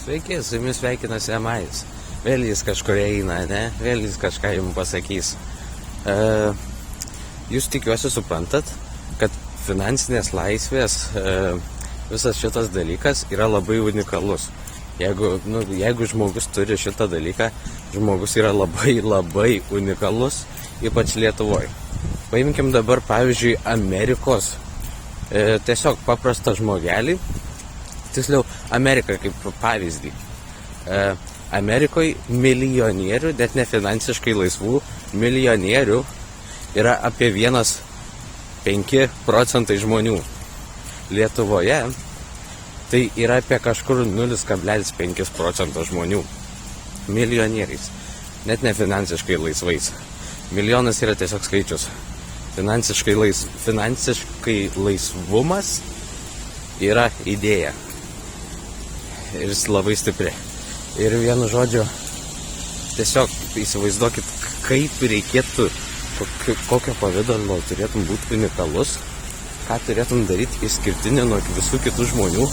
Sveiki, su jumis sveikinasi Emajus. Vėl jis kažkur eina, ne? Vėl jis kažką jums pasakys. Jūs tikiuosi suprantat, kad finansinės laisvės visas šitas dalykas yra labai unikalus. Jeigu žmogus turi šitą dalyką, žmogus yra labai unikalus, ypač Lietuvoje. Paimkim dabar, pavyzdžiui, Amerikos tiesiog paprastą žmogelį, tiksliau Ameriką kaip pavyzdį. Amerikoje milijonierių, net ne finansiškai laisvų milijonierių yra apie 1,5% žmonių. Lietuvoje tai yra apie kažkur 0,5% žmonių milijonieriais, net ne finansiškai laisvais. Milijonas yra tiesiog skaičius. Finansiškai laisvumas yra idėja. Ir jis labai stipri. Ir vienu žodžiu, tiesiog įsivaizduokit, kaip reikėtų, kokio pavidalo turėtum būti unikalus, ką turėtum daryti išskirtinį nuo visų kitų žmonių,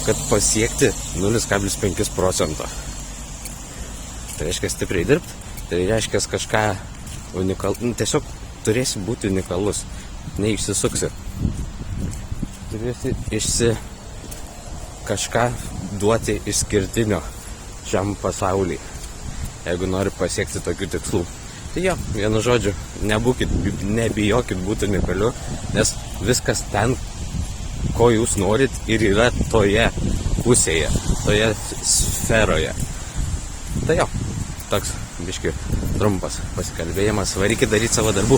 kad pasiekti 0,5%. Tai reiškia stipriai dirbti, tai reiškia kažką unikalų, tiesiog turėsi būti unikalus, neišsisuksi. Turėsi kažką duoti išskirtinio šiam pasauliui, jeigu nori pasiekti tokių tikslų. Tai jo, vienu žodžiu, nebijokit būti unikaliu, nes viskas ten, ko jūs norit, ir yra toje pusėje, toje sferoje. Tai jo, toks biški trumpas pasikalbėjimas, varykit daryti savo darbų.